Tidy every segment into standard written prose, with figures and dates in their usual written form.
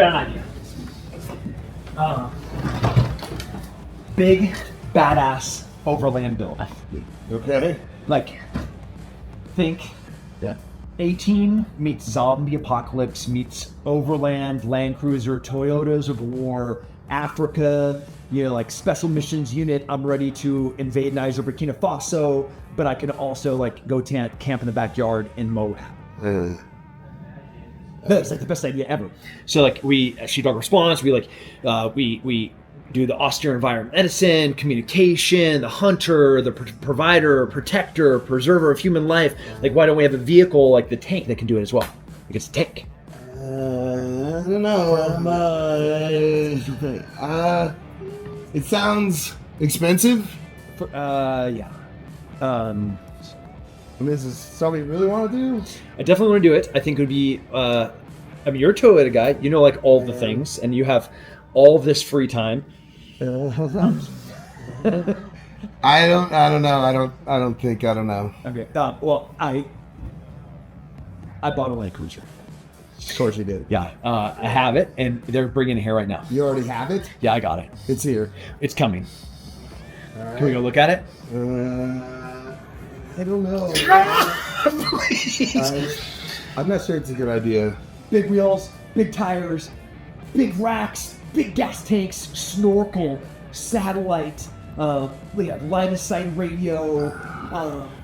got an idea. Big, badass Overland build. Okay. Like, think 18 meets zombie apocalypse meets Overland, Land Cruiser, Toyotas of war, Africa, like special missions unit. I'm ready to invade Niger, Burkina Faso, but I can also like go camp in the backyard in Moab. That's like the best idea ever. So like we sheepdog response, we do the austere environment medicine, communication, the hunter, the provider, protector, preserver of human life. Like, why don't we have a vehicle like the tank that can do it as well? Like, it's a tank. I don't know. It sounds expensive. Yeah. This is something you really want to do? I definitely want to do it. I think it would be, you're a Toyota guy. You know, like, all the things, and you have all this free time. I don't know. I don't know. Okay. Well, I bought a Land Cruiser. Of course you did. Yeah. I have it, and they're bringing it here right now. You already have it? Yeah, I got it. It's here. It's coming. Right. Can we go look at it? I don't know. Please. I'm not sure it's a good idea. Big wheels, big tires, big racks, big gas tanks, snorkel, satellite, line of sight radio,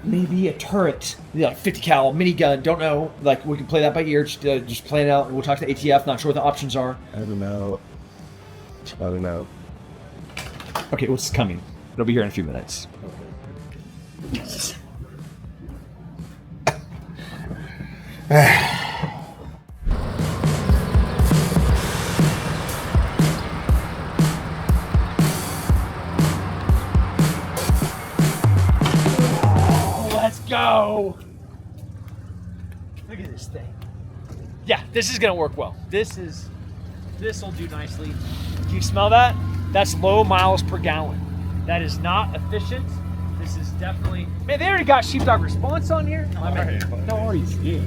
maybe a turret, 50 cal minigun. Don't know. Like, we can play that by ear. Just play it out. We'll talk to ATF. Not sure what the options are. I don't know. Okay, what's coming? It'll be here in a few minutes. Let's go. Look at this thing. Yeah, this is gonna work well. This will do nicely. Do you smell that? That's low miles per gallon. That is not efficient. This is definitely... Man, they already got sheepdog response on here. No worries. Yeah.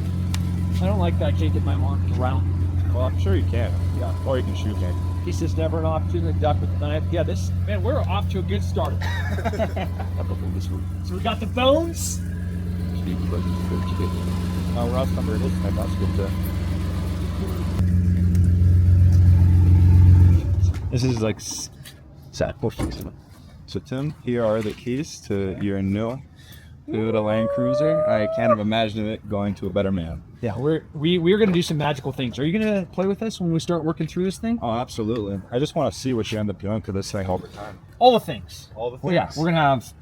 I don't like that. I can't get my arm around. Well, I'm sure you can. Yeah. Or you can shoot me. He's just never an opportunity to duck with the knife. Yeah, man, we're off to a good start. So we got the bones. Oh, Ross number it is. That's good too. This is like sad. So Tim, here are the keys to your new Toyota Land Cruiser. I can't imagine it going to a better man. Yeah, we're gonna do some magical things. Are you gonna play with us when we start working through this thing? Oh, absolutely. I just want to see what you end up doing to this thing over time. All the things. All the things. Well, yeah, we're gonna have.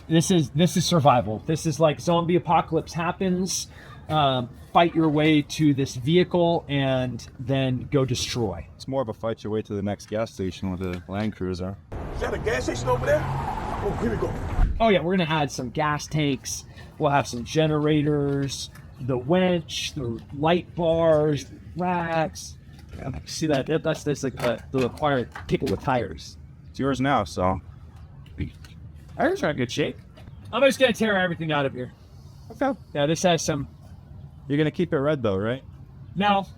This is survival. This is like zombie apocalypse happens. Fight your way to this vehicle and then go destroy. It's more of a fight your way to the next gas station with a Land Cruiser. Is that a gas station over there? Oh, here we go. Oh yeah, we're gonna add some gas tanks. We'll have some generators, the winch, the light bars, racks. See that? That's like the required people with tires. It's yours now, so. Tires are in good shape. I'm just gonna tear everything out of here. Okay. Yeah, this has some. You're gonna keep it red though, right? No.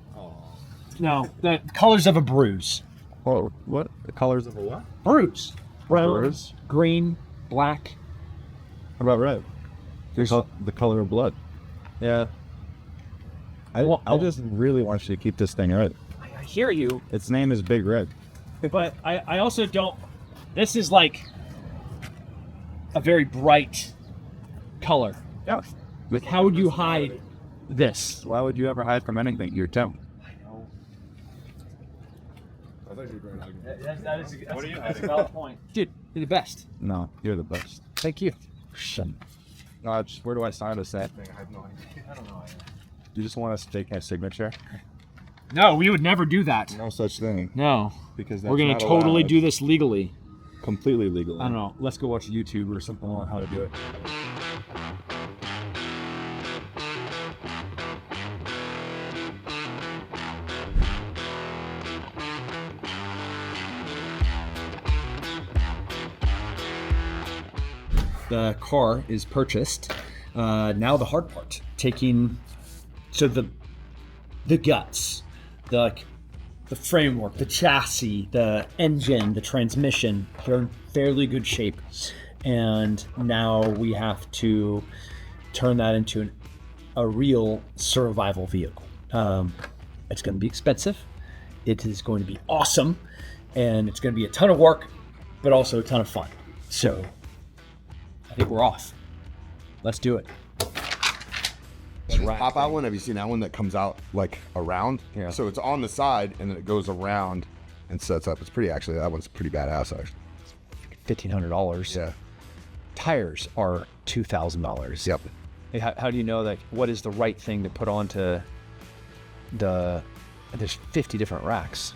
No, the colors of a bruise. Well, what? The colors of a what? Bruise. Brown, Bruise? green, black. What about red? The color of blood. Yeah. I just really want you to keep this thing red. I hear you. Its name is Big Red. But I also don't. This is like a very bright color. Yeah. Like, how would you hide this? Why would you ever hide from anything? You're Tim. I know. I thought you were going to That's a valid point. Dude, you're the best. No, you're the best. Thank you. No, where do I sign this at? I have no idea. I don't know. You just want us to take a signature? No, we would never do that. No such thing. No. Because that's we're going not to totally allowed. do this legally. Completely legal. I don't know. Let's go watch YouTube or something on how to do it. The car is purchased. Now the hard part, the guts, the the framework, the chassis, the engine, the transmission, they're in fairly good shape. And now we have to turn that into a real survival vehicle. It's going to be expensive. It is going to be awesome. And it's going to be a ton of work, but also a ton of fun. So I think we're off. Let's do it. Pop out one. Have you seen that one that comes out like around? Yeah. So it's on the side and then it goes around and sets up. It's pretty, actually, that one's pretty badass, actually. $1,500. Yeah. Tires are $2,000. Yep. Hey, how do you know that? What is the right thing to put onto the? There's 50 different racks.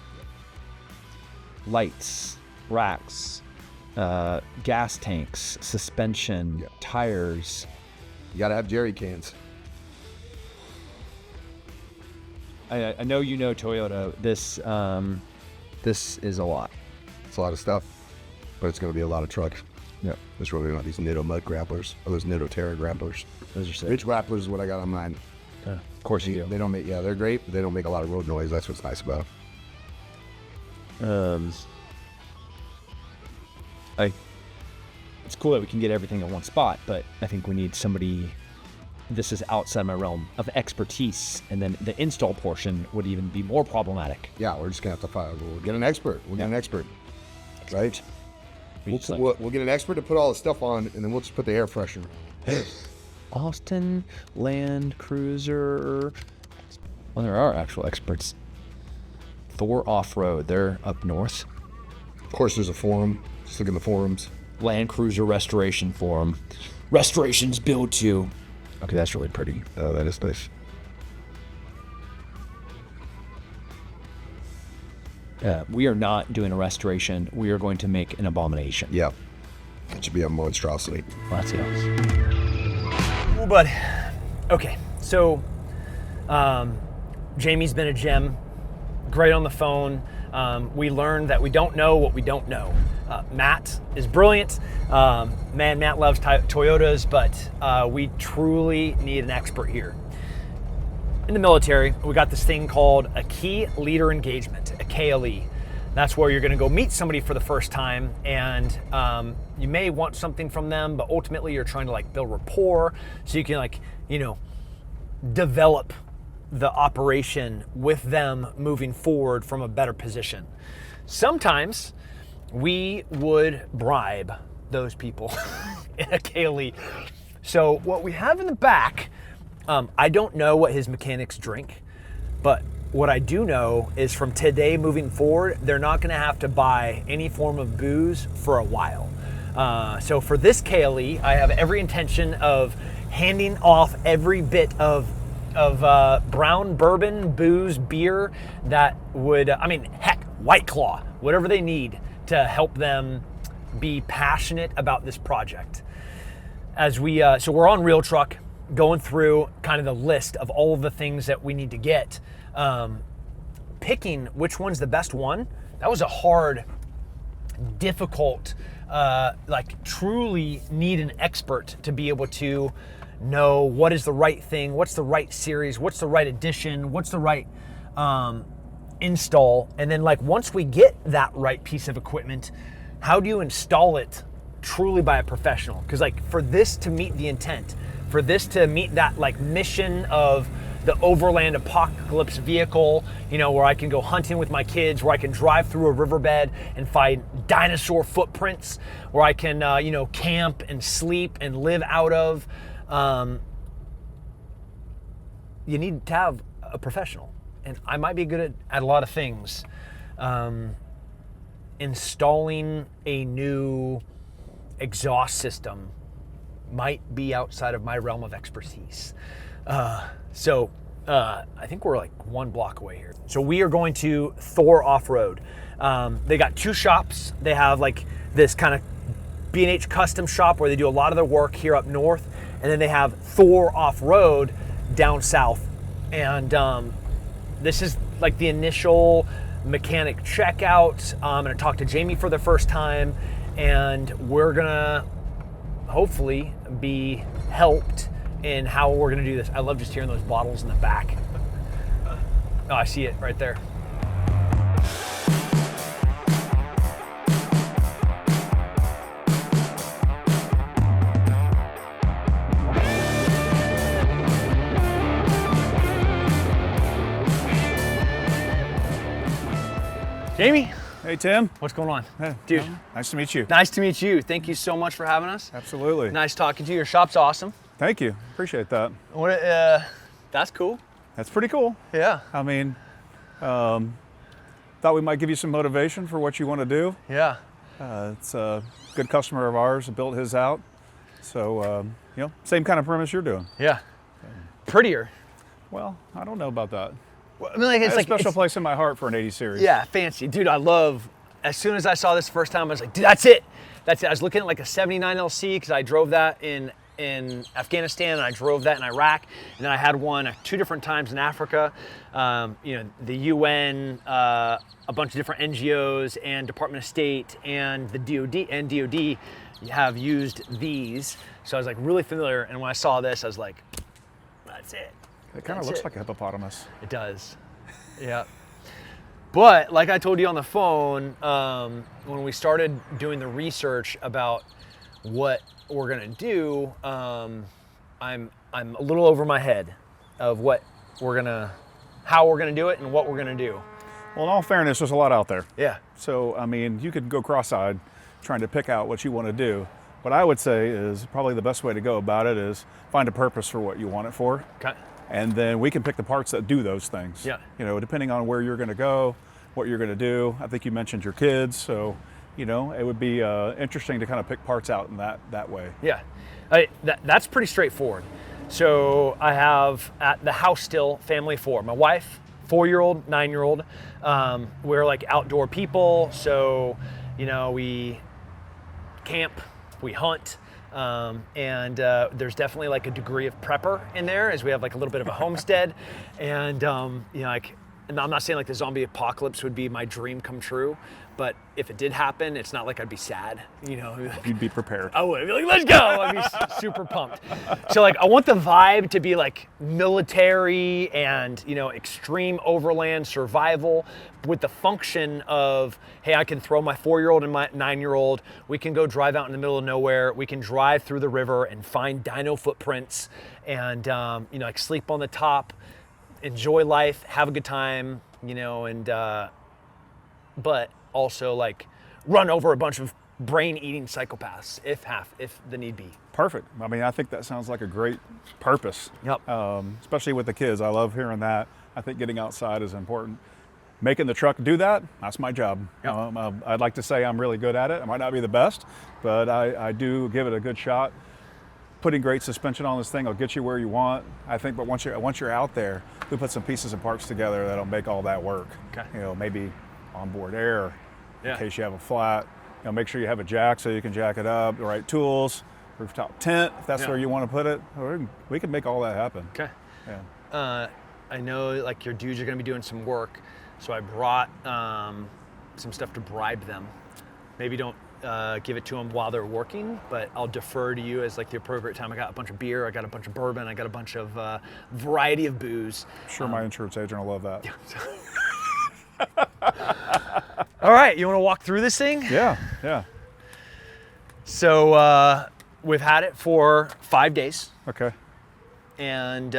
Lights, racks, gas tanks, suspension, tires. You gotta have jerry cans. I know you know Toyota. This is a lot. It's a lot of stuff, but it's gonna be a lot of trucks. Yep. There's really not these Nitto mud grapplers or those Nitto Terra grapplers. Those are sick. Ridge grapplers is what I got on mine. Of course you do. They don't make, yeah, they're great, but they don't make a lot of road noise. That's what's nice about them. It's cool that we can get everything in one spot, but I think we need somebody. This is outside my realm of expertise, and then the install portion would even be more problematic. Yeah, we're just gonna have to we'll get an expert. We'll get an expert, right? We'll get an expert to put all the stuff on, and then we'll just put the air freshener on. Austin Land Cruiser. Well, there are actual experts. Thor Off-Road, they're up north. Of course, there's a forum. Just look in the forums. Land Cruiser Restoration Forum. Restorations build to. Okay, that's really pretty. Oh, that is nice. We are not doing a restoration. We are going to make an abomination. Yeah, it should be a monstrosity. Let's go. Ooh, bud. Okay, so Jamie's been a gem. Great on the phone. We learned that we don't know what we don't know. Matt is brilliant. Matt loves Toyotas, but we truly need an expert here. In the military, we got this thing called a key leader engagement, a KLE. That's where you're going to go meet somebody for the first time, and you may want something from them, but ultimately you're trying to like build rapport so you can develop the operation with them moving forward from a better position. Sometimes we would bribe those people in a KLE. So what we have in the back, I don't know what his mechanics drink, but what I do know is from today moving forward, they're not gonna have to buy any form of booze for a while. So for this KLE, I have every intention of handing off every bit of brown bourbon, booze, beer that would, heck, White Claw, whatever they need to help them be passionate about this project. As we, so we're on Real Truck, going through kind of the list of all of the things that we need to get. Picking which one's the best one, that was a hard, difficult, truly need an expert to be able to know what is the right thing, what's the right series, what's the right addition, what's the right install. And then once we get that right piece of equipment, how do you install it truly by a professional? Because for this to meet the intent, for this to meet that mission of the Overland apocalypse vehicle, where I can go hunting with my kids, where I can drive through a riverbed and find dinosaur footprints, where I can, camp and sleep and live out of, you need to have a professional. And I might be good at a lot of things. Installing a new exhaust system might be outside of my realm of expertise. So I think we're 1 block away here. So we are going to Thor Off-Road. They got 2 shops. They have this kind of B&H custom shop where they do a lot of their work here up north. And then they have Thor Off-Road down south. And this is the initial mechanic checkout. I'm gonna talk to Jamie for the first time, and we're gonna hopefully be helped in how we're gonna do this. I love just hearing those bottles in the back. Oh, I see it right there. Jamie, Hey, Tim. what's going on? Hey, Dude. Nice to meet you. Nice to meet you. Thank you so much for having us. Absolutely. Nice talking to you. Your shop's awesome. Thank you. Appreciate that. What? That's cool. That's pretty cool. Yeah. I mean, thought we might give you some motivation for what you want to do. Yeah. It's a good customer of ours that built his out. So, you know, same kind of premise you're doing. Yeah. Prettier. Well, I don't know about that. Well, I mean, like, I it's have like a special it's- place in my heart for an 80 series. Yeah, fancy, dude. I love. As soon as I saw this first time, I was like, dude, that's it. That's it. I was looking at like a '79 LC because I drove that in Afghanistan and I drove that in Iraq, and then I had one 2 different times in Africa. You know, the UN, a bunch of different NGOs and Department of State and the DoD have used these. So I was like really familiar, and when I saw this, I was like, that's it. It kind of That's looks it. like a hippopotamus. It does. Yeah. But like I told you on the phone, when we started doing the research about what we're gonna do, I'm a little over my head of how we're gonna do it and what we're gonna do. Well, in all fairness, there's a lot out there. Yeah. So, I mean, you could go cross-eyed trying to pick out what you want to do. What I would say is probably the best way to go about it is find a purpose for what you want it for. Okay. And then we can pick the parts that do those things. Yeah. You know, depending on where you're going to go, what you're going to do. I think you mentioned your kids, so you know it would be interesting to kind of pick parts out in that way. Yeah. That's pretty straightforward. So I have at the house still family 4. My wife, 4-year-old, 9-year-old. We're like outdoor people, so you know we camp, we hunt. And there's definitely like a degree of prepper in there as we have like a little bit of a homestead. And, you know, like, and I'm not saying like the zombie apocalypse would be my dream come true, but if it did happen, it's not like I'd be sad, you know. You'd be prepared. I would be like, let's go. I'd be super pumped. So like, I want the vibe to be like military and, you know, extreme overland survival with the function of, hey, I can throw my 4-year-old and my 9-year-old. We can go drive out in the middle of nowhere. We can drive through the river and find dino footprints and, you know, like sleep on the top, enjoy life, have a good time, you know, and, but also like run over a bunch of brain-eating psychopaths if the need be. Perfect. I mean, I think that sounds like a great purpose. Yep. Especially with the kids. I love hearing that. I think getting outside is important. Making the truck do that, that's my job. Yep. I'd like to say I'm really good at it. I might not be the best, but I do give it a good shot. Putting great suspension on this thing will get you where you want. I think, but once you're out there, we put some pieces and parts together that'll make all that work. Okay. You know, maybe onboard air, Yeah. in case you have a flat. You know, make sure you have a jack so you can jack it up, the right tools, rooftop tent, if that's Yeah. where you want to put it. We can make all that happen. Okay. Yeah. I know like your dudes are gonna be doing some work, so I brought some stuff to bribe them. Maybe don't give it to them while they're working, but I'll defer to you as like the appropriate time. I got a bunch of beer, I got a bunch of bourbon, I got a bunch of variety of booze. Sure, my insurance agent will love that. All right, you wanna walk through this thing? Yeah, yeah. So we've had it for 5 days. Okay. And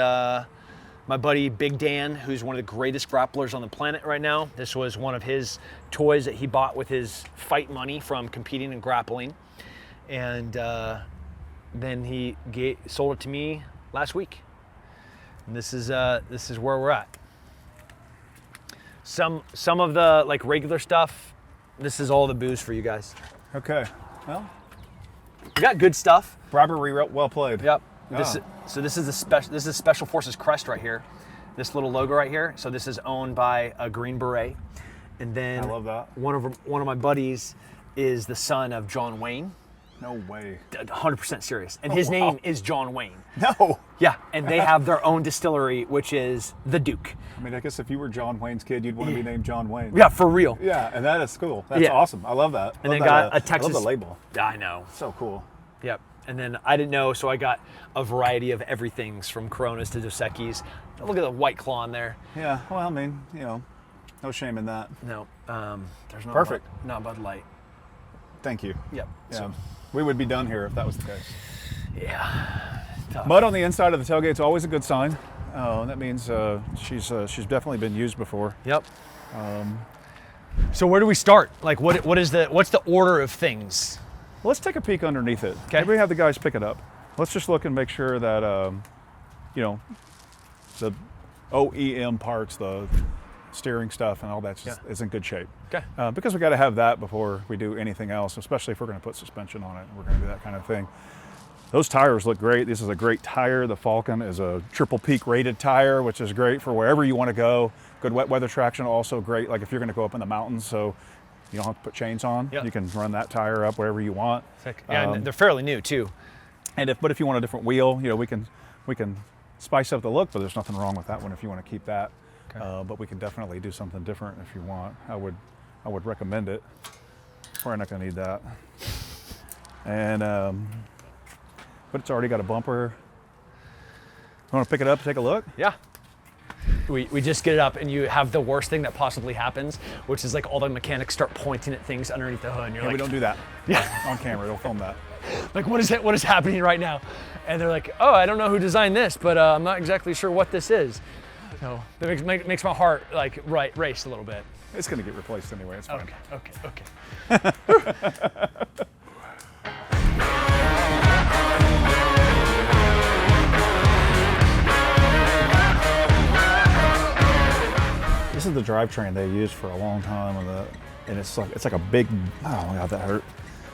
my buddy Big Dan, who's one of the greatest grapplers on the planet right now. This was one of his toys that he bought with his fight money from competing and grappling. And then he sold it to me last week. And this is where we're at. Some of the like regular stuff, this is all the booze for you guys. Okay. Well, We got good stuff. bribery well played. Yep. Oh. So this is the Special Forces crest right here. This little logo right here. So this is owned by a Green Beret. And then I love that. One of my buddies is the son of John Wayne. No way. 100% serious. And his name is John Wayne. No. Yeah. And they have their own distillery, which is the Duke. I mean, I guess if you were John Wayne's kid, you'd want to be named John Wayne. Yeah, for real. Yeah, and that is cool. That's Yeah. awesome. I love that. And Love they got that, a Texas. I love the label. I know. So cool. Yep. And then I didn't know, so I got a variety of everythings from Coronas to Dos Equis. Look at the White Claw in there. Yeah. Well, I mean, you know, no shame in that. No, there's no Perfect. Not Bud Light. Thank you. Yep. Yeah. So, We would be done here if that was the case. yeah. Tough. Mud on the inside of the tailgate's always a good sign. That means she's definitely been used before. Yep. So where do we start? Like what's the order of things? Let's take a peek underneath it. Okay. Maybe we have the guys pick it up. Let's just look and make sure that, you know, the OEM parts, the steering stuff and all that is in good shape. Okay. Because we got to have that before we do anything else, especially if we're going to put suspension on it. We're going to do that kind of thing. Those tires look great. This is a great tire. The Falcon is a triple peak rated tire, which is great for wherever you want to go. Good wet weather traction, also great. Like if you're going to go up in the mountains, so you don't have to put chains on. Yep. You can run that tire up wherever you want. Sick. Yeah, and they're fairly new too. But if you want a different wheel, you know, we can spice up the look, but there's nothing wrong with that one if you want to keep that. Okay. But we can definitely do something different if you want. I would recommend it. We're not going to need that. And but it's already got a bumper. You want to pick it up and take a look? Yeah. We just get it up and you have the worst thing that possibly happens, which is like all the mechanics start pointing at things underneath the hood. And you're like, We don't do that. Yeah. On camera, they'll film that. Like what is happening right now? And they're like, oh, I don't know who designed this, but I'm not exactly sure what this is. So that makes my heart like race a little bit. It's going to get replaced anyway. It's fine. Okay. This is the drivetrain they used for a long time, and it's like a big, oh my God, that hurt,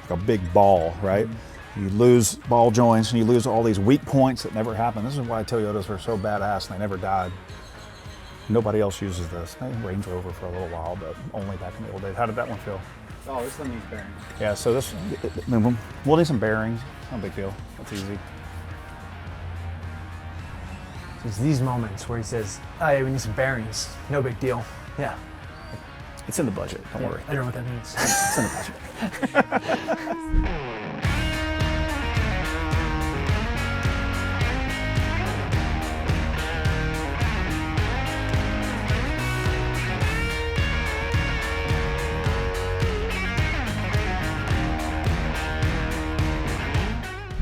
like a big ball, right? Mm-hmm. You lose ball joints and you lose all these weak points that never happen. This is why Toyotas were so badass and they never died. Nobody else uses this. They Range Rover for a little while, but only back in the old days. How did that one feel? Oh, this one needs bearings. Yeah, so this, we'll need some bearings. No big deal. That's easy. It's these moments where he says, oh yeah, we need some bearings. No big deal. Yeah. It's in the budget. Don't worry. I don't know what that means. It's in the budget.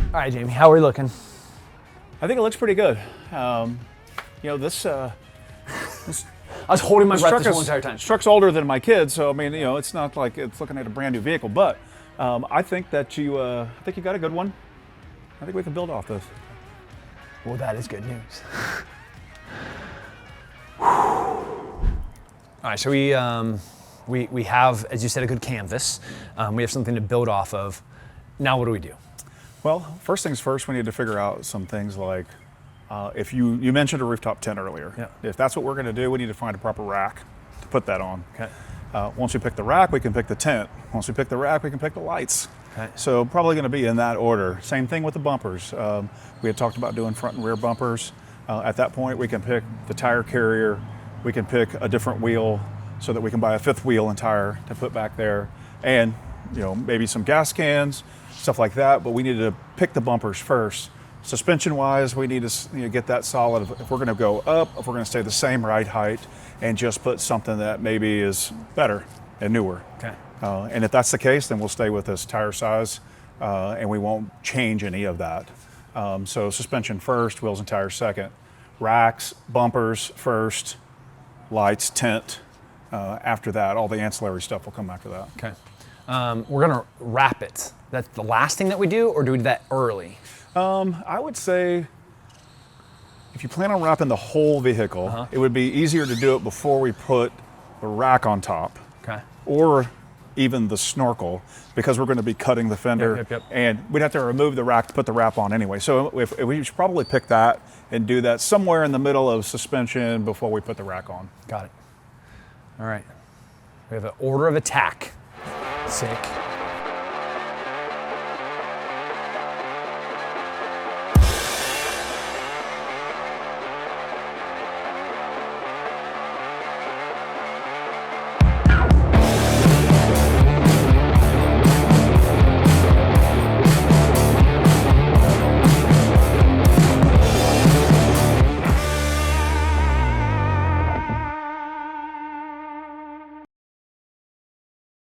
All right, Jamie, how are we looking? I think it looks pretty good. You know, this I was holding my breath this whole entire time. This truck's older than my kids, so I mean, you know, it's not like it's looking at a brand new vehicle. But I think that you got a good one. I think we can build off this. Well, that is good news. All right, so we have, as you said, a good canvas. We have something to build off of. Now, what do we do? Well, first things first, we need to figure out some things like, if you mentioned a rooftop tent earlier. Yeah. If that's what we're going to do, we need to find a proper rack to put that on. Okay. Once we pick the rack, we can pick the tent. Once we pick the rack, we can pick the lights. Okay. So probably going to be in that order. Same thing with the bumpers. We had talked about doing front and rear bumpers. At that point, we can pick the tire carrier. We can pick a different wheel so that we can buy a fifth wheel and tire to put back there. And, you know, maybe some gas cans, stuff like that, but we need to pick the bumpers first. Suspension-wise, we need to get that solid. If we're going to go up, if we're going to stay the same ride height, and just put something that maybe is better and newer. Okay. And if that's the case, then we'll stay with this tire size, and we won't change any of that. So suspension first, wheels and tires second. Racks, bumpers first, lights, tent. After that, all the ancillary stuff will come after that. Okay. We're gonna wrap it. That's the last thing that we do, or do we do that early? I would say if you plan on wrapping the whole vehicle, it would be easier to do it before we put the rack on top. Okay. Or even the snorkel, because we're going to be cutting the fender, Yep. and we'd have to remove the rack to put the wrap on anyway. So if we should probably pick that and do that somewhere in the middle of suspension before we put the rack on. Got it. All right. We have an order of attack. Sick.